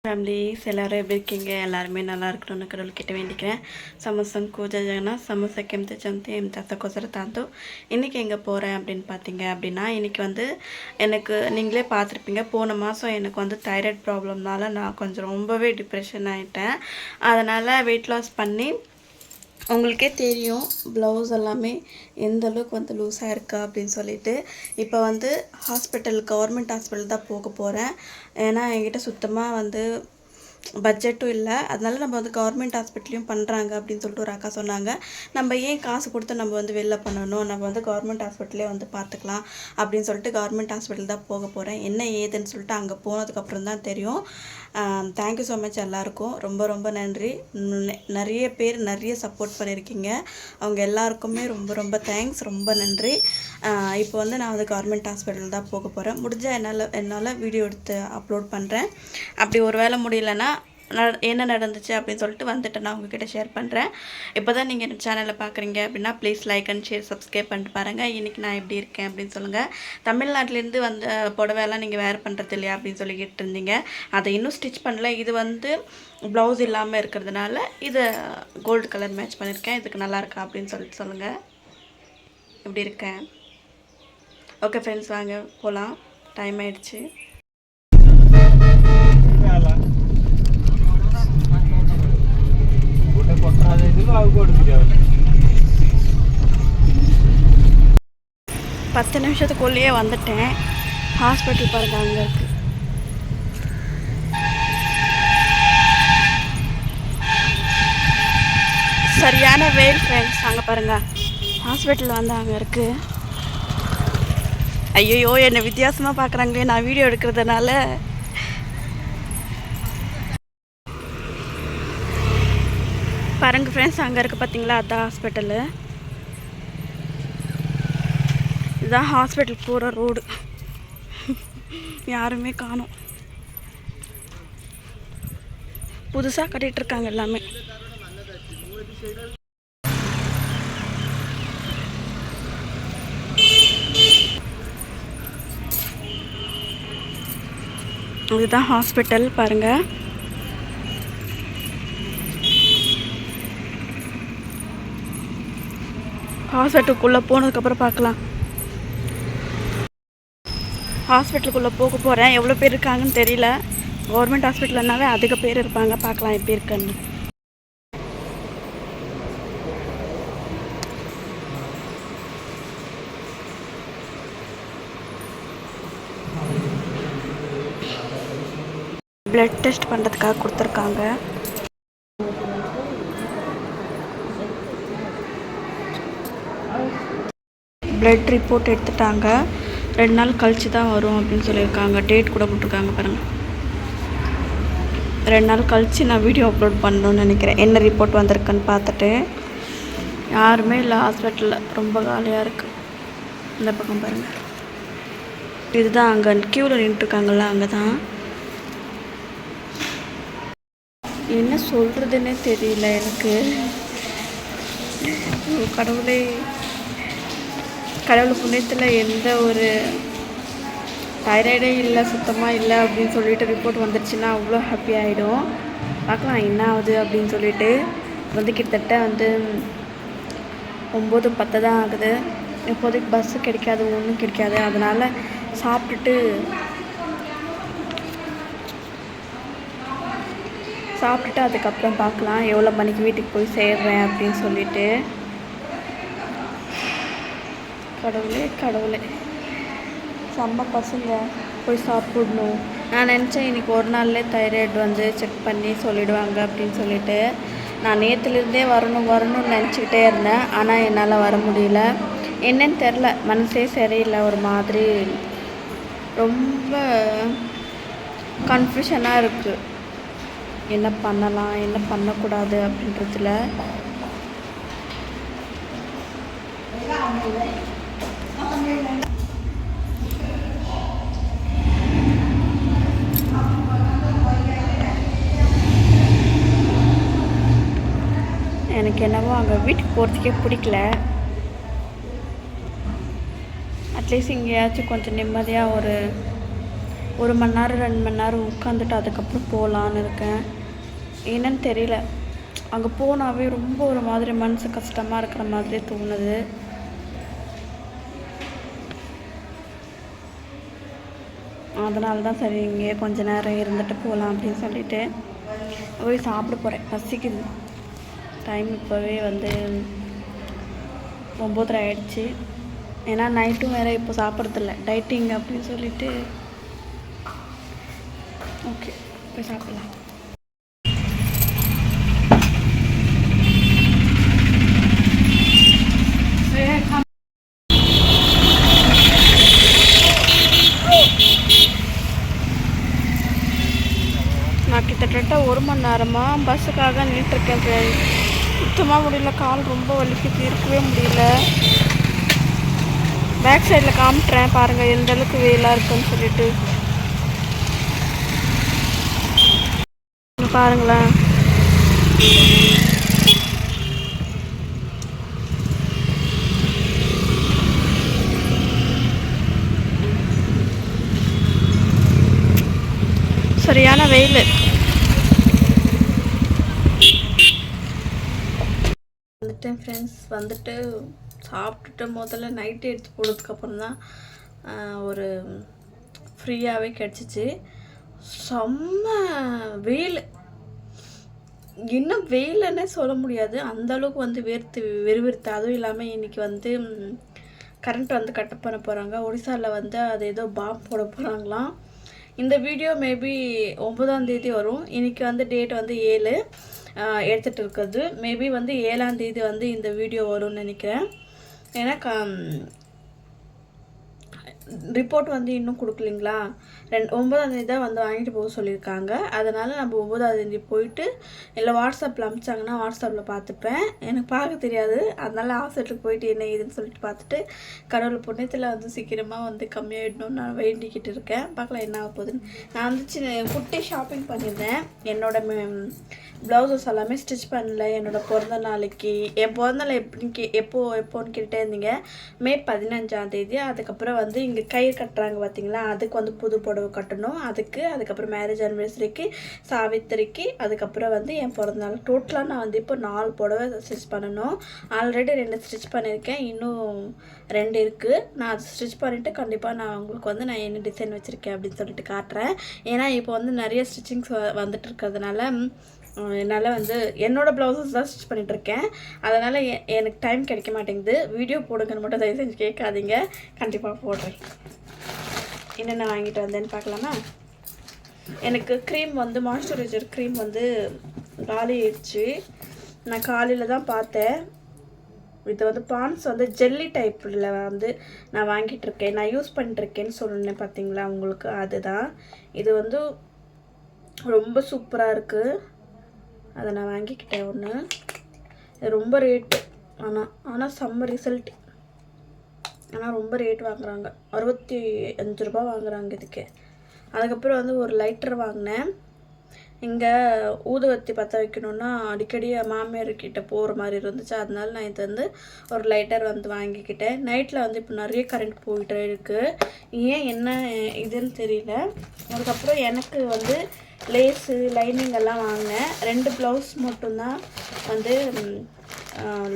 Families எல்லோரும் எப்படி இருக்கீங்க? எல்லாருமே நல்லா இருக்கணும்னு கடவுள்கிட்ட வேண்டிக்கிறேன். సమస్తంకు జగన సమస్యకెంత చంతే ఎంత తక్కువ தாந்தோ. இன்றைக்கி எங்கே போகிறேன் அப்படின்னு பார்த்தீங்க அப்படின்னா, இன்றைக்கி வந்து எனக்கு நீங்களே பார்த்துருப்பீங்க, போன மாதம் எனக்கு வந்து தைராய்டு ப்ராப்ளம்னால நான் கொஞ்சம் ரொம்பவே டிப்ரெஷன் ஆகிட்டேன். அதனால் வெயிட் லாஸ் பண்ணி உங்களுக்கே தெரியும் ப்ளவுஸ் எல்லாமே எந்த அளவுக்கு வந்து லூஸாக இருக்கா அப்படின்னு சொல்லிட்டு இப்போ வந்து கவர்மெண்ட் ஹாஸ்பிட்டல் தான் போக போகிறேன். ஏன்னா என்கிட்ட சுத்தமாக வந்து பட்ஜெட்டும் இல்லை. அதனால நம்ம வந்து கவர்மெண்ட் ஹாஸ்பிட்டலையும் பண்ணுறாங்க அப்படின்னு சொல்லிட்டு ஒரு அக்கா சொன்னாங்க. நம்ம ஏன் காசு கொடுத்து நம்ம வந்து வெளில பண்ணணும், நம்ம வந்து கவர்மெண்ட் ஹாஸ்பிட்டலே வந்து பார்த்துக்கலாம் அப்படின்னு சொல்லிட்டு கவர்மெண்ட் ஹாஸ்பிட்டல் தான் போக போகிறேன். என்ன ஏதுன்னு சொல்லிட்டு அங்கே போனதுக்கப்புறம் தான் தெரியும். தேங்க்யூ ஸோ மச் எல்லாருக்கும், ரொம்ப ரொம்ப நன்றி. நிறைய பேர் நிறைய சப்போர்ட் பண்ணியிருக்கீங்க, அவங்க எல்லாருக்குமே ரொம்ப ரொம்ப தேங்க்ஸ், ரொம்ப நன்றி. இப்போ வந்து நான் வந்து கவர்மெண்ட் ஹாஸ்பிட்டல் தான் போக போகிறேன். முடிஞ்சால் என்னால் வீடியோ எடுத்து அப்லோட் பண்ணுறேன். அப்படி ஒரு வேளை முடியலன்னா என்ன நடந்துச்சு அப்படின்னு சொல்லிட்டு வந்துட்டு நான் உங்ககிட்ட ஷேர் பண்ணுறேன். இப்போ தான் நீங்கள் என் சேனலில் பார்க்குறீங்க அப்படின்னா please like and share subscribe பண்ணிட்டு பாருங்கள். இன்றைக்கி நான் எப்படி இருக்கேன் அப்படின்னு சொல்லுங்கள். தமிழ்நாட்டிலேருந்து வந்த புடவைலாம் நீங்கள் வேர் பண்ணுறது இல்லையா அப்படின்னு சொல்லி கேட்டிருந்தீங்க. அதை இன்னும் ஸ்டிச் பண்ணல. இது வந்து ப்ளவுஸ் இல்லாமல் இருக்கிறதுனால இதை கோல்டு கலர் மேட்ச் பண்ணியிருக்கேன். இதுக்கு நல்லாயிருக்கா அப்படின்னு சொல்லிட்டு சொல்லுங்கள். எப்படி இருக்கேன்? ஓகே ஃப்ரெண்ட்ஸ், வாங்க போகலாம், டைம் ஆயிடுச்சு. பத்து நிமிஷத்துக்குள்ளேயே வந்துட்டேன். ஹாஸ்பிட்டல் பாருங்க, அங்கே இருக்கு. சரியான வெயில் ஃப்ரெண்ட்ஸ். அங்கே பாருங்க, ஹாஸ்பிட்டல் வந்து அங்கே இருக்கு. ஐயோ, என்னை வித்தியாசமாக பார்க்குறாங்களே நான் வீடியோ எடுக்கிறதுனால. பாருங்க ஃப்ரெண்ட்ஸ், அங்கே இருக்குது பார்த்தீங்களா, அதுதான் ஹாஸ்பிட்டலு. இதுதான் ஹாஸ்பிட்டல் போகிற ரோடு. யாருமே காணோம். புதுசாக கட்டிகிட்ருக்காங்க எல்லாமே. இதுதான் ஹாஸ்பிட்டல் பாருங்கள். ஹாஸ்பிட்டலுக்குள்ளே போனதுக்கப்புறம் பார்க்கலாம். ஹாஸ்பிட்டலுக்குள்ளே போக போகிறேன். எவ்வளோ பேர் இருக்காங்கன்னு தெரியல. கவர்மெண்ட் ஹாஸ்பிட்டல்னாவே அதிக பேர் இருப்பாங்க. பார்க்கலாம் எப்படி இருக்குன்னு. பிளட் டெஸ்ட் பண்ணுறதுக்காக கொடுத்துருக்காங்க. பிளட் ரிப்போர்ட் எடுத்துட்டாங்க. 2 நாள் கழித்து தான் வரும் அப்படின்னு சொல்லியிருக்காங்க. டேட் கூட போட்டிருக்காங்க பாருங்கள். 2 நாள் கழித்து நான் வீடியோ அப்லோட் பண்ணணும்னு நினைக்கிறேன். என்ன ரிப்போர்ட் வந்திருக்குன்னு பார்த்துட்டு. யாருமே இல்லை ஹாஸ்பிட்டலில், ரொம்ப காலியாக இருக்குது. இந்த பக்கம் பாருங்கள், இதுதான் அங்கே க்யூவில் நின்றுருக்காங்கள்ல, அங்கே தான். என்ன சொல்கிறதுன்னே தெரியல எனக்கு. கடவுள் புண்ணியத்தில் எந்த ஒரு தைராய்டே இல்லை, சுத்தமாக இல்லை அப்படின்னு சொல்லிட்டு ரிப்போர்ட் வந்துடுச்சுன்னா அவ்வளோ ஹாப்பி ஆகிடும். பார்க்கலாம் என்ன ஆகுது அப்படின்னு சொல்லிட்டு. வந்து கிட்டத்தட்ட வந்து 9:10 தான் ஆகுது. இப்போதைக்கு பஸ்ஸு கிடைக்காது, ஒன்றும் கிடைக்காது. அதனால் சாப்பிட்டுட்டு அதுக்கப்புறம் பார்க்கலாம் எவ்வளோ மணிக்கு வீட்டுக்கு போய் சேர்றேன் அப்படின்னு சொல்லிட்டு. கடவுளே செம்ம பசங்க, போய் சாப்பிடணும். நான் நினச்சேன் இன்றைக்கி ஒரு நாள்லேயே தைராய்டு வந்து செக் பண்ணி சொல்லிவிடுவாங்க அப்படின்னு சொல்லிட்டு. நான் நேற்றுலேருந்தே வரணும்னு நினச்சிக்கிட்டே இருந்தேன். ஆனால் என்னால் வர முடியல. என்னன்னு தெரில, மனசே சரியில்லை. ஒரு மாதிரி ரொம்ப கன்ஃபியூஷனாக இருக்குது. என்ன பண்ணலாம், என்ன பண்ணக்கூடாது அப்படின்றதுல. எனக்கு என்னவோ அங்கே வீட்டுக்கு போகிறதுக்கே பிடிக்கல. அட்லீஸ்ட் இங்கேயாச்சும் கொஞ்சம் நிம்மதியாக ஒரு 1 மணி நேரம் 2 மணி நேரம் உட்காந்துட்டு அதுக்கப்புறம் போகலான்னு இருக்கேன். என்னன்னு தெரியல, அங்கே போனாவே ரொம்ப ஒரு மாதிரி மனசு கஷ்டமாக இருக்கிற மாதிரி தோணுது. அதனால தான் சரி இங்கே கொஞ்ச நேரம் இருந்துட்டு போகலாம் அப்படின்னு சொல்லிட்டு போய் சாப்பிட போகிறேன். பசிக்குது. டைம் இப்போவே வந்து 9:30 ஆகிடுச்சு. ஏன்னா நைட்டும் வேறு இப்போ சாப்பிட்றதில்ல, டைட்டிங் அப்படின்னு சொல்லிட்டு. ஓகே, போய் சாப்பிட்லாம். நான் கிட்டத்தட்ட 1 மணி நேரமாக பஸ்ஸுக்காக நின்றுட்டுருக்கேன். சுத்தமாக முடியல, கால் ரொம்ப வலிக்குது, இருக்கவே முடியல. பேக் சைடில் காமிட்டுறேன் பாருங்கள் எந்த அளவுக்கு வெயிலாக இருக்குன்னு சொல்லிட்டு. பாருங்களேன், சரியான வெயில். வந்துட்டேன் ஃப்ரெண்ட்ஸ். வந்துட்டு சாப்பிட்டுட்டு முதல்ல நைட்டு எடுத்து போனதுக்கப்புறம் தான் ஒரு ஃப்ரீயாகவே கிடச்சிச்சு. செம்ம வெயில், இன்னும் வெயிலன்னே சொல்ல முடியாது, அந்தளவுக்கு வந்து வெறுவிறுத்து. அதுவும் இல்லாமல் இன்றைக்கி வந்து கரண்ட் வந்து கட் பண்ண போகிறாங்க. ஒடிசாவில் வந்து அது ஏதோ பாம் போட போகிறாங்களாம். இந்த வீடியோ மேபி 9ஆம் தேதி வரும். இன்றைக்கி வந்து டேட் வந்து 7 எடுத்துகிட்டு இருக்கிறது. மேபி வந்து 7ஆம் தேதி வந்து இந்த வீடியோ வரும்னு நினைக்கிறேன். ஏன்னா ரிப்போர்ட் வந்து இன்னும் கொடுக்கலிங்களா. 9ஆம் தேதி தான் வந்து வாங்கிட்டு போக சொல்லியிருக்காங்க. அதனால் நம்ம 9ஆம் தேதி போயிட்டு இல்லை வாட்ஸ்அப்பில் அனுப்பிச்சாங்கன்னா வாட்ஸ்அப்பில் பார்த்துப்பேன். எனக்கு பார்க்க தெரியாது, அதனால் ஹாஸ்பிட்டலுக்கு போயிட்டு என்ன ஏதுன்னு சொல்லிட்டு பார்த்துட்டு கடவுள் புண்ணியத்தில் வந்து சீக்கிரமாக வந்து கம்மியாகிடணும்னு நான் வேண்டிக்கிட்டு இருக்கேன். பார்க்கலாம் என்ன ஆக போகுதுன்னு. நான் வந்து குட்டி ஷாப்பிங் பண்ணியிருந்தேன். என்னோட ப்ளவுசஸ் எல்லாமே ஸ்டிச் பண்ணல. என்னோடய பிறந்த நாளைக்கு, என் பிறந்த நாள் எப்போன்னு கேட்டே இருந்தீங்க. மே 15ஆம் தேதி. அதுக்கப்புறம் வந்து இங்கே கயிறு கட்டுறாங்க பார்த்தீங்களா, அதுக்கு வந்து புது புடவை கட்டணும். அதுக்கப்புறம் மேரேஜ் அனிவர்சரிக்கு, சாவித்திரிக்கு, அதுக்கப்புறம் வந்து என் பிறந்த நாள். டோட்டலாக நான் வந்து இப்போ 4 புடவை ஸ்டிச் பண்ணணும். ஆல்ரெடி 2 ஸ்டிச் பண்ணியிருக்கேன், இன்னும் 2 இருக்குது. நான் அதை ஸ்டிச் பண்ணிவிட்டு கண்டிப்பாக நான் உங்களுக்கு வந்து நான் என்ன டிசைன் வச்சுருக்கேன் அப்படின்னு சொல்லிட்டு காட்டுறேன். ஏன்னா இப்போ வந்து நிறைய ஸ்டிச்சிங்ஸ் வந்துட்டு இருக்கிறதுனால என்னால் வந்து என்னோடய ப்ளவுசஸ் தான் ஸ்டிச் பண்ணிகிட்ருக்கேன். அதனால் எனக்கு டைம் கிடைக்க மாட்டேங்குது. வீடியோ போடுங்கன்னு மட்டும் தயவு செஞ்சு கேட்காதீங்க, கண்டிப்பாக போடுறேன். என்னென்ன வாங்கிட்டு வந்தேன்னு பார்க்கலாமா. எனக்கு க்ரீம் வந்து மாய்ஸ்சரைசர் க்ரீம் வந்து காலி ஆயிடுச்சு. நான் காலையில் தான் பார்த்தேன். இது வந்து பான்ஸ் வந்து ஜெல்லி டைப்பில் வந்து நான் வாங்கிட்டுருக்கேன். நான் யூஸ் பண்ணிட்டுருக்கேன்னு சொன்னேன் பார்த்தீங்களா உங்களுக்கு, அதுதான். இது வந்து ரொம்ப சூப்பராக இருக்குது. அதை நான் வாங்கிக்கிட்டேன் ஒன்று. இது ரொம்ப ரேட்டு, ஆனால் செம்ம ரிசல்ட். ஆனால் ரொம்ப ரேட் வாங்குகிறாங்க, 65 ரூபா வாங்குகிறாங்க இதுக்கு. அதுக்கப்புறம் வந்து ஒரு லைட்டர் வாங்கினேன். இங்கே ஊதுவத்தி பற்ற வைக்கணுன்னா அடிக்கடி மாமியார்கிட்ட போகிற மாதிரி இருந்துச்சு. அதனால நான் இது வந்து ஒரு லைட்டர் வந்து வாங்கிக்கிட்டேன். நைட்டில் வந்து இப்போ நிறைய கரண்ட் போயிட்டே இருக்குது, ஏன் என்ன இதுன்னு தெரியல. அதுக்கப்புறம் எனக்கு வந்து லேஸு லைனிங் எல்லாம் வாங்கினேன். 2 ப்ளவுஸ் மட்டும்தான் வந்து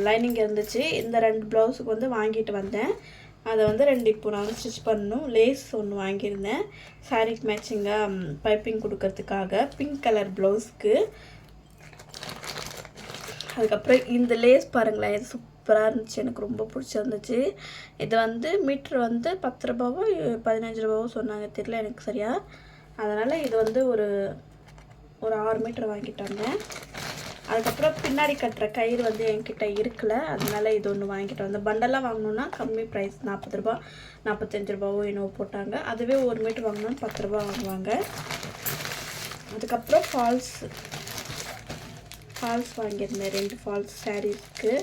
லைனிங் இருந்துச்சு. இந்த 2 ப்ளவுஸுக்கு வந்து வாங்கிட்டு வந்தேன். அதை வந்து 2 இப்போ நான் ஸ்டிச் பண்ணணும். லேஸ் ஒன்று வாங்கியிருந்தேன் சாரீக்கு மேட்சிங்காக பைப்பிங் கொடுக்கறதுக்காக, பிங்க் கலர் ப்ளவுஸ்க்கு. அதுக்கப்புறம் இந்த லேஸ் பாருங்களேன், இது சூப்பராக இருந்துச்சு, எனக்கு ரொம்ப பிடிச்சிருந்துச்சு. இது வந்து மீட்ரு வந்து 10 ரூபாவோ 15 ரூபாவோ சொன்னாங்க, தெரியல எனக்கு சரியா. அதனால் இது வந்து ஒரு 6 மீட்டர் வாங்கிட்டு வந்தேன். அதுக்கப்புறம் பின்னாடி கட்டுற கயிறு வந்து என்கிட்ட இருக்கல, அதனால இது ஒன்று வாங்கிட்டு வந்தேன். பண்டெல்லாம் வாங்கணுன்னா கம்மி ப்ரைஸ், 40 ரூபா 45 ரூபாவோ என்னவோ போட்டாங்க. அதுவே 1 மீட்டர் வாங்கினோன்னு 10 ரூபா வாங்குவாங்க. அதுக்கப்புறம் ஃபால்ஸ் வாங்கியிருந்தேன். 2 ஃபால்ஸ் சாரீஸ்க்கு.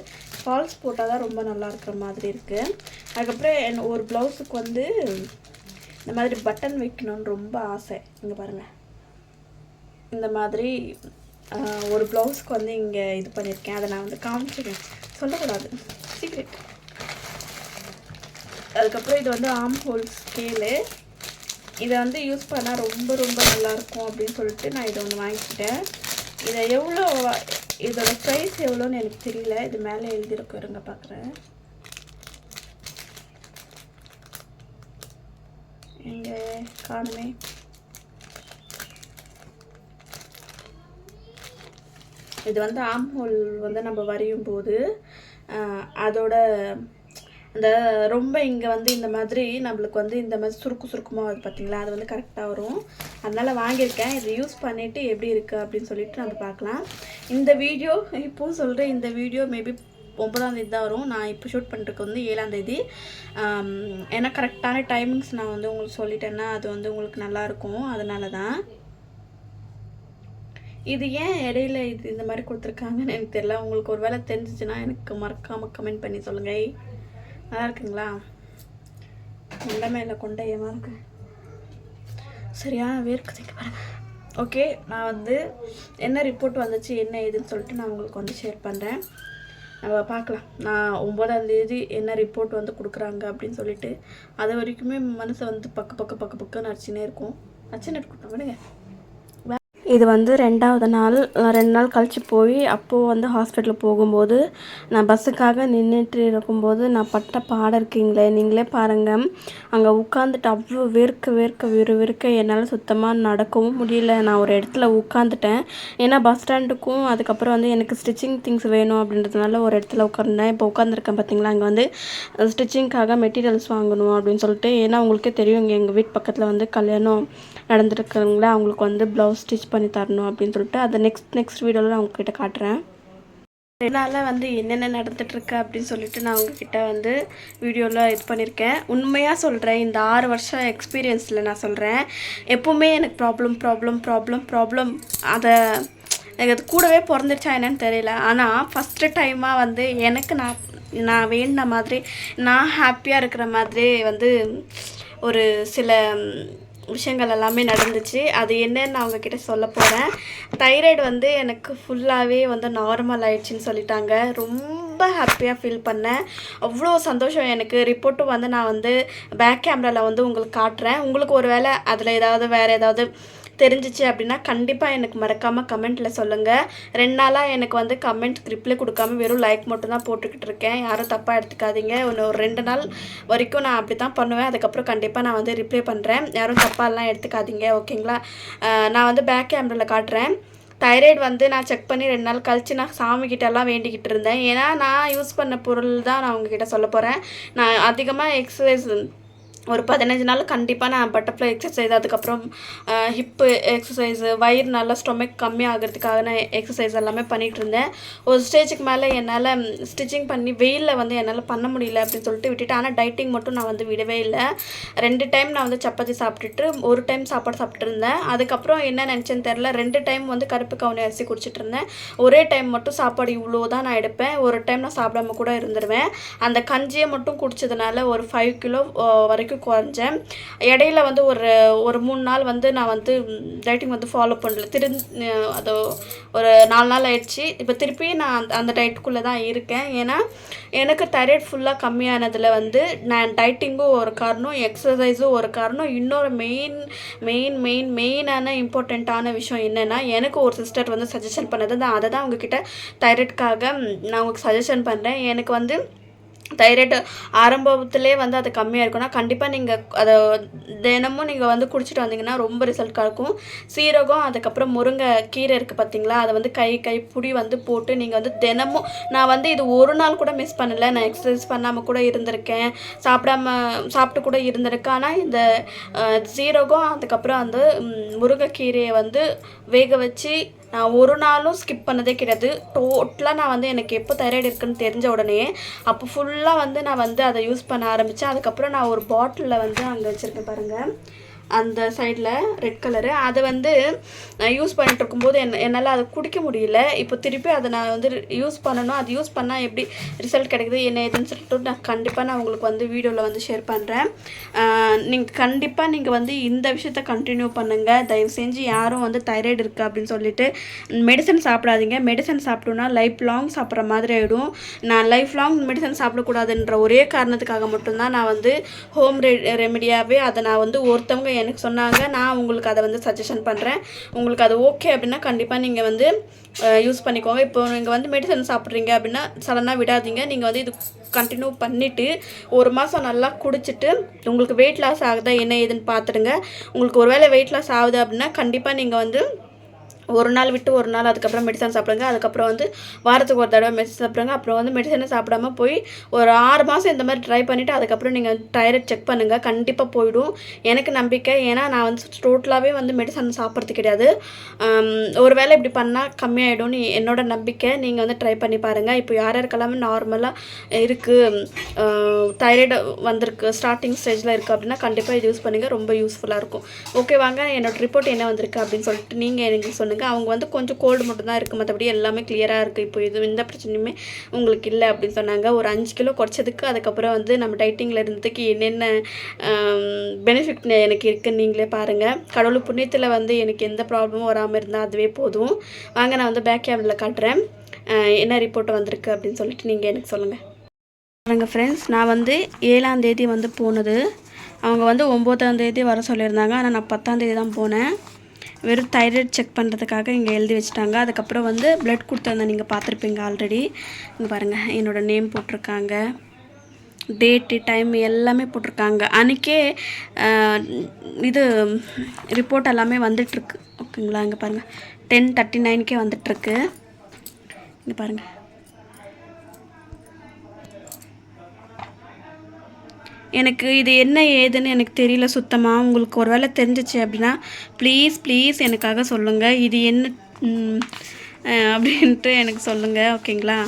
ஃபால்ஸ் போட்டால் தான் ரொம்ப நல்லா இருக்கிற மாதிரி இருக்குது. அதுக்கப்புறம் ஒரு ப்ளவுஸுக்கு வந்து இந்த மாதிரி பட்டன் வைக்கணும்னு ரொம்ப ஆசை. இங்கே பாருங்கள், இந்த மாதிரி ஒரு ப்ளவுஸ்க்கு வந்து இங்கே இது பண்ணியிருக்கேன். அதை நான் வந்து காமிச்சிருக்கேன், சொல்லக்கூடாது, சீக்ரெட். அதுக்கப்புறம் இது வந்து ஆம் ஹோல் ஸ்கேலு. இதை வந்து யூஸ் பண்ணால் ரொம்ப ரொம்ப நல்லாயிருக்கும் அப்படின்னு சொல்லிட்டு நான் இதை ஒன்று வாங்கிக்கிட்டேன். இதை எவ்வளோ இதோட ப்ரைஸ் எவ்வளோன்னு எனக்கு தெரியல. இது மேலே எழுதியிருக்கும், இருங்க பார்க்குறேன். இங்கே காணுமே. இது வந்து ஆம் ஹோல் வந்து நம்ம வரையும் போது அதோட அந்த ரொம்ப இங்கே வந்து இந்த மாதிரி நம்மளுக்கு வந்து இந்த மாதிரி சுருக்கமாக வருது பார்த்தீங்களா, அது வந்து கரெக்டாக வரும். அதனால் வாங்கியிருக்கேன். இதை யூஸ் பண்ணிவிட்டு எப்படி இருக்குது அப்படின்னு சொல்லிட்டு நம்ம பார்க்கலாம். இந்த வீடியோ இப்போது சொல்கிறேன், இந்த வீடியோ மேபி 9ஆம் தேதி தான் வரும். நான் இப்போ ஷூட் பண்ணுறதுக்கு வந்து 7ஆம் தேதி. ஏன்னா கரெக்டான டைமிங்ஸ் நான் வந்து உங்களுக்கு சொல்லிட்டேன்னா அது வந்து உங்களுக்கு நல்லாயிருக்கும். அதனால தான் இது ஏன் இடையில இது இந்த மாதிரி கொடுத்துருக்காங்கன்னு எனக்கு தெரியல. உங்களுக்கு ஒரு வேளை தெரிஞ்சிச்சுன்னா எனக்கு மறக்காமல் கமெண்ட் பண்ணி சொல்லுங்கள். நல்லா இருக்குங்களா? கொண்டை மேலே கொண்டையமாக இருக்கு. சரியா வேர்க்குதுங்க பாருங்க. ஓகே, நான் வந்து என்ன ரிப்போர்ட் வந்துச்சு என்ன ஏதுன்னு சொல்லிட்டு நான் உங்களுக்கு வந்து ஷேர் பண்ணுறேன். நம்ம பார்க்கலாம். நான் 9ஆம் தேதி என்ன ரிப்போர்ட் வந்து கொடுக்குறாங்க அப்படின்னு சொல்லிட்டு அது வரைக்குமே மனசை வந்து பக்கம் நடிச்சுனே இருக்கும். நச்சுன்னு இருக்கட்டும், விடுங்க. இது வந்து 2வது நாள் 2 நாள் கழித்து போய் அப்போது வந்து ஹாஸ்பிட்டலுக்கு போகும்போது நான் பஸ்ஸுக்காக நின்றுட்டு இருக்கும்போது நான் பட்ட பாடம் இருக்கீங்களே, நீங்களே பாருங்கள். அங்கே உட்காந்துட்டு அவ்வளோ வேர்க்க என்னால் சுத்தமாக நடக்கவும் முடியல. நான் ஒரு இடத்துல உட்காந்துட்டேன். ஏன்னா பஸ் ஸ்டாண்டுக்கும் அதுக்கப்புறம் வந்து எனக்கு ஸ்டிச்சிங் திங்ஸ் வேணும் அப்படின்றதுனால ஒரு இடத்துல உட்காந்துட்டேன். இப்போ உட்காந்துருக்கேன் பார்த்தீங்களா, அங்கே வந்து ஸ்டிச்சிங்க்காக மெட்டீரியல்ஸ் வாங்கணும் அப்படின்னு சொல்லிட்டு. ஏன்னா உங்களுக்கே தெரியும், இங்கே எங்கள் வீட்டு பக்கத்தில் வந்து கல்யாணம் நடந்துருக்குங்களா, அவங்களுக்கு வந்து ப்ளவுஸ் ஸ்டிச் பண்ணி தரணும் அப்படின்னு சொல்லிட்டு அதை நெக்ஸ்ட் வீடியோவில் நான் உங்ககிட்ட காட்டுறேன். இதனால் வந்து என்னென்ன நடந்துகிட்ருக்கு அப்படின்னு சொல்லிட்டு நான் உங்ககிட்ட வந்து வீடியோவில் இது பண்ணியிருக்கேன். உண்மையாக சொல்கிறேன், இந்த 6 வருஷம் எக்ஸ்பீரியன்ஸில் நான் சொல்கிறேன், எப்போவுமே எனக்கு ப்ராப்ளம் அதை எனக்கு அது கூடவே பிறந்துருச்சா என்னன்னு தெரியல. ஆனால் ஃபஸ்ட்டு டைமாக வந்து எனக்கு நான் வேண்டின மாதிரி நான் ஹாப்பியாக இருக்கிற மாதிரி வந்து ஒரு சில விஷயங்கள் எல்லாமே நடந்துச்சு. அது என்னன்னு நான் அவங்கக்கிட்ட சொல்ல போகிறேன். தைராய்டு வந்து எனக்கு ஃபுல்லாகவே வந்து நார்மல் ஆயிடுச்சுன்னு சொல்லிட்டாங்க. ரொம்ப ஹாப்பியாக ஃபீல் பண்ணேன். அவ்வளோ சந்தோஷம் எனக்கு. ரிப்போர்ட்டும் வந்து நான் வந்து பேக் கேமராவில் வந்து உங்களுக்கு காட்டுறேன். உங்களுக்கு ஒரு வேளை அதில் வேறு ஏதாவது தெரிஞ்சிச்சு அப்படின்னா கண்டிப்பாக எனக்கு மறக்காமல் கமெண்ட்டில் சொல்லுங்கள். 2 நாளாக எனக்கு வந்து கமெண்ட் ரிப்ளை கொடுக்காம வெறும் லைக் மட்டும் தான் போட்டுக்கிட்டு இருக்கேன். யாரும் தப்பாக எடுத்துக்காதீங்க. ஒரு 2 நாள் வரைக்கும் நான் அப்படி தான் பண்ணுவேன். அதுக்கப்புறம் கண்டிப்பாக நான் வந்து ரிப்ளை பண்ணுறேன். யாரும் தப்பாலாம் எடுத்துக்காதீங்க, ஓகேங்களா? நான் வந்து பேக் கேமராவில் காட்டுறேன். தைராய்டு வந்து நான் செக் பண்ணி 2 நாள் கழித்து நான் சாமிக்கிட்டெல்லாம் வேண்டிக்கிட்டு இருந்தேன். ஏன்னா நான் யூஸ் பண்ண பொருள் தான் நான் உங்ககிட்ட சொல்ல போகிறேன். நான் அதிகமாக எக்ஸசைஸ் ஒரு 15 நாள் கண்டிப்பாக நான் பட்டர்ஃப்ளை எக்ஸசைஸ், அதுக்கப்புறம் ஹிப்பு எக்ஸசைஸு, வயிறு நல்லா ஸ்டொமக் கம்மியாகிறதுக்காக நான் எக்ஸசைஸ் எல்லாமே பண்ணிகிட்டு இருந்தேன். ஒரு ஸ்டேஜுக்கு மேலே என்னால் ஸ்டிச்சிங் பண்ணி வெயிலில் வந்து என்னால் பண்ண முடியல அப்படின்னு சொல்லிட்டு விட்டுட்டேன். ஆனால் டைட்டிங் மட்டும் நான் வந்து விடவே இல்லை. 2 டைம் நான் வந்து சப்பாத்தி சாப்பிட்டுட்டு 1 டைம் சாப்பாடு சாப்பிட்டு இருந்தேன். அதுக்கப்புறம் என்ன நினச்சேன்னு தெரில, 2 டைம் வந்து கருப்பு கவுனி அரிசி குடிச்சிட்டு இருந்தேன். ஒரே டைம் மட்டும் சாப்பாடு இவ்வளோ தான் நான் எடுப்பேன். ஒரு டைம் நான் சாப்பிடாம கூட இருந்துருவேன். அந்த கஞ்சியை மட்டும் குடிச்சதுனால ஒரு 5 கிலோ வரைக்கும் குறைஞ்சேன். இடையில வந்து ஒரு 3 நாள் வந்து நான் வந்து டைட்டிங் வந்து ஃபாலோ பண்ணல. அது ஒரு 4 நாள் ஆயிடுச்சு. இப்போ திருப்பி நான் அந்த டயட்டுக்குள்ளே தான் இருக்கேன். ஏன்னா எனக்கு தைராய்டு ஃபுல்லாக கம்மியானதில் வந்து நான் டைட்டிங்கும் ஒரு காரணம், எக்ஸசைஸும் ஒரு காரணம். இன்னொரு மெயினான இம்பார்ட்டண்ட்டான விஷயம் என்னென்னா, எனக்கு ஒரு சிஸ்டர் வந்து சஜஷன் பண்ணது தான். அதை தான் உங்ககிட்ட தைராய்டுக்காக நான் உங்களுக்கு சஜஷன் பண்ணுறேன். எனக்கு வந்து தைராய்டு ஆரம்பத்திலே வந்து அது கம்மியாக இருக்குன்னா கண்டிப்பாக நீங்கள் அதை தினமும் நீங்கள் வந்து குடிச்சிட்டு வந்தீங்கன்னா ரொம்ப ரிசல்ட் கிடைக்கும். சீரகம், அதுக்கப்புறம் முருங்கை கீரை இருக்குது பார்த்தீங்களா, அதை வந்து கைப்பிடி வந்து போட்டு நீங்கள் வந்து தினமும், நான் வந்து இது ஒரு நாள் கூட மிஸ் பண்ணலை. நான் எக்ஸசைஸ் பண்ணாமல் கூட இருந்திருக்கேன், சாப்பிட்டு கூட இருந்திருக்கேன். ஆனால் இந்த சீரகம் அதுக்கப்புறம் அந்த முருங்கைக்கீரையை வந்து வேக வச்சு நான் ஒரு நாளும் ஸ்கிப் பண்ணதே கிடையாது. டோட்டலாக நான் வந்து எனக்கு எப்போ தைராய்டு இருக்குன்னு தெரிஞ்ச உடனே அப்போ ஃபுல்லாக வந்து நான் வந்து அதை யூஸ் பண்ண ஆரம்பித்தேன். அதுக்கப்புறம் நான் ஒரு பாட்டிலில் வந்து அங்கே வச்சுருக்கேன் பாருங்கள், அந்த சைடில் ரெட் கலரு. அதை வந்து நான் யூஸ் பண்ணிட்டு இருக்கும்போது என்னால் அதை குடிக்க முடியல. இப்போ திருப்பி அதை நான் வந்து யூஸ் பண்ணணும். அது யூஸ் பண்ணால் எப்படி ரிசல்ட் கிடைக்குது என்ன ஏதுன்னு சொல்லிட்டு நான் கண்டிப்பாக உங்களுக்கு வந்து வீடியோவில் வந்து ஷேர் பண்ணுறேன். நீங்கள் வந்து இந்த விஷயத்த கண்டினியூ பண்ணுங்கள். தயவு செஞ்சு யாரும் வந்து தைராய்டு இருக்குது அப்படின்னு சொல்லிட்டு மெடிசன் சாப்பிடாதீங்க. மெடிசன் சாப்பிட்டோன்னா லைஃப் லாங் சாப்பிட்ற மாதிரி ஆகிடும். நான் லைஃப் லாங் மெடிசன் சாப்பிடக்கூடாதுன்ற ஒரே காரணத்துக்காக மட்டும்தான் நான் வந்து ஹோம் ரெமெடியாகவே அதை நான் வந்து ஒருத்தவங்க எனக்கு சொன்னாங்க. நான் உங்களுக்கு அதை வந்து சஜஷன் பண்ணுறேன். உங்களுக்கு அது ஓகே அப்படின்னா கண்டிப்பாக நீங்கள் வந்து யூஸ் பண்ணிக்கோங்க. இப்போ நீங்கள் வந்து மெடிசன் சாப்பிட்றீங்க அப்படின்னா சடனாக விடாதீங்க. நீங்கள் வந்து இது கண்டினியூ பண்ணிவிட்டு 1 மாதம் நல்லா குடிச்சிட்டு உங்களுக்கு வெயிட் லாஸ் ஆகுதா என்ன ஏதுன்னு பார்த்துடுங்க. உங்களுக்கு ஒரு வேளை வெயிட் லாஸ் ஆகுது அப்படின்னா கண்டிப்பாக நீங்கள் வந்து ஒரு நாள் விட்டு ஒரு நாள் அதுக்கப்புறம் மெடிசன் சாப்பிடுங்க. அதுக்கப்புறம் வந்து வாரத்துக்கு ஒரு தடவை மெடிசன் சாப்பிடுங்க. அப்புறம் வந்து மெடிசனை சாப்பிடாம போய் ஒரு 6 மாதம் இந்த மாதிரி ட்ரை பண்ணிவிட்டு அதுக்கப்புறம் நீங்கள் தைராய்டு செக் பண்ணுங்கள். கண்டிப்பாக போயிடும். எனக்கு நம்பிக்கை. ஏன்னா நான் வந்து டோட்டலாகவே வந்து மெடிசன் சாப்பிட்றது கிடையாது. ஒரு வேளை இப்படி பண்ணால் கம்மியாயிடும்னு என்னோட நம்பிக்கை. நீங்கள் வந்து ட்ரை பண்ணி பாருங்கள். இப்போ யார் யாருக்கெல்லாமே நார்மலாக இருக்குது, தைராய்டு வந்திருக்கு, ஸ்டார்டிங் ஸ்டேஜில் இருக்குது அப்படின்னா கண்டிப்பாக இது யூஸ் பண்ணுங்கள். ரொம்ப யூஸ்ஃபுல்லாக இருக்கும். ஓகே, வாங்க என்னோடய ரிப்போர்ட் என்ன வந்திருக்கு அப்படின்னு சொல்லிட்டு நீங்கள் எனக்கு சொல்லுங்கள். அவங்க வந்து கொஞ்சம் கோல்டு மட்டும் தான் இருக்குது, மற்றபடி எல்லாமே கிளியராக இருக்குது. இப்போ எந்த பிரச்சனையுமே உங்களுக்கு இல்லை அப்படின்னு சொன்னாங்க. ஒரு 5 கிலோ குறைச்சதுக்கு அதுக்கப்புறம் வந்து நம்ம டைட்டிங்கில் இருந்ததுக்கு என்னென்ன பெனிஃபிட் எனக்கு இருக்குதுன்னு நீங்களே பாருங்கள். கடவுள் புண்ணியத்தில் வந்து எனக்கு எந்த ப்ராப்ளமும் வராமல் இருந்தால் அதுவே போதும். வாங்க நான் வந்து பேக் கேமரில் காட்டுறேன் என்ன ரிப்போர்ட் வந்திருக்கு அப்படின்னு சொல்லிட்டு நீங்கள் எனக்கு சொல்லுங்கள். பாருங்கள் ஃப்ரெண்ட்ஸ், நான் வந்து 7ஆம் தேதி வந்து போனது. அவங்க வந்து 9ஆம் தேதி வர சொல்லியிருந்தாங்க. ஆனால் நான் 10ஆம் தேதி தான் போனேன். வெறும் தைராய்டு செக் பண்ணுறதுக்காக இங்கே எழுதி வச்சுட்டாங்க. அதுக்கப்புறம் வந்து ப்ளட் கொடுத்துருந்தேன், நீங்கள் பார்த்துருப்பீங்க ஆல்ரெடி. இங்கே பாருங்கள் என்னோடய நேம் போட்டிருக்காங்க, டேட்டு டைம் எல்லாமே போட்டிருக்காங்க. அன்றைக்கே இது ரிப்போர்ட் எல்லாமே வந்துட்டுருக்கு. ஓகேங்களா, இங்கே பாருங்கள் 10:39 வந்துட்டுருக்கு. இங்கே பாருங்கள். எனக்கு இது என்ன ஏதுன்னு எனக்கு தெரியல சுத்தமாக. உங்களுக்கு ஒரு வேளை தெரிஞ்சிச்சு அப்படின்னா ப்ளீஸ் எனக்காக சொல்லுங்கள். இது என்ன அப்படின்ட்டு எனக்கு சொல்லுங்கள். ஓகேங்களா,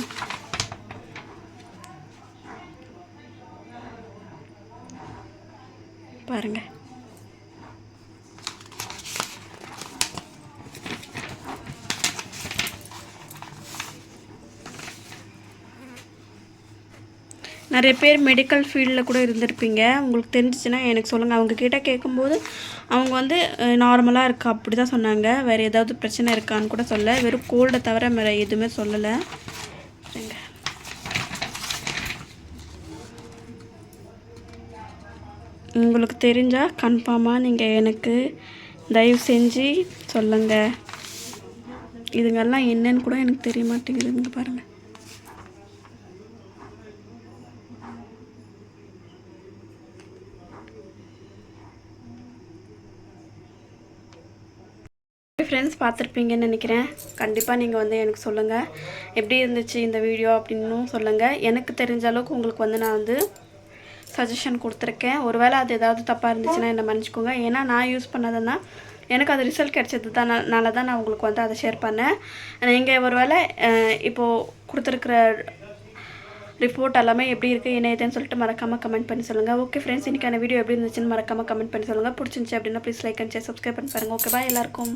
பாருங்கள். நிறைய பேர் மெடிக்கல் ஃபீல்டில் கூட இருந்திருப்பீங்க. உங்களுக்கு தெரிஞ்சிச்சுன்னா எனக்கு சொல்லுங்கள். அவங்கக்கிட்ட கேட்கும்போது அவங்க வந்து நார்மலாக இருக்கா அப்படி தான் சொன்னாங்க. வேறு ஏதாவது பிரச்சனை இருக்கான்னு கூட சொல்ல, வெறும் கோல்டை தவிர வேறு எதுவுமே சொல்லலை. உங்களுக்கு தெரிஞ்சால் கன்ஃபார்மாக நீங்கள் எனக்கு தயவு செஞ்சு சொல்லுங்கள். இதுங்கெல்லாம் என்னன்னு கூட எனக்கு தெரிய மாட்டேங்குதுங்க. பாருங்கள், ஃப்ரெண்ட்ஸ் பார்த்துருப்பீங்கன்னு நினைக்கிறேன். கண்டிப்பாக நீங்கள் வந்து எனக்கு சொல்லுங்கள் எப்படி இருந்துச்சு இந்த வீடியோ அப்படின்னும் சொல்லுங்கள். எனக்கு தெரிஞ்ச அளவுக்கு உங்களுக்கு வந்து நான் வந்து சஜஷன் கொடுத்துருக்கேன். ஒருவேளை அது ஏதாவது தப்பாக இருந்துச்சுன்னா என்ன மன்னிச்சிக்கோங்க. ஏன்னா நான் யூஸ் பண்ணதுன்னா எனக்கு அது ரிசல்ட் கிடச்சது தான், தான் நான் உங்களுக்கு வந்து அதை ஷேர் பண்ணேன். நீங்கள் ஒரு வேளை இப்போது கொடுத்துருக்குற ரிப்போர்ட் எல்லாமே எப்படி இருக்குது என்ன ஏதுன்னு சொல்லிட்டு மறக்காமல் கமெண்ட் பண்ணி சொல்லுங்கள். ஓகே ஃப்ரெண்ட்ஸ், இன்றைக்கான வீடியோ எப்படி இருந்துச்சுன்னு மறக்காமல் கமெண்ட் பண்ணி சொல்லுங்கள். பிடிச்சிருந்துச்சி அப்படின்னா please like and share subscribe பண்ணி பாருங்கள். ஓகே, பாய் எல்லாருக்கும்.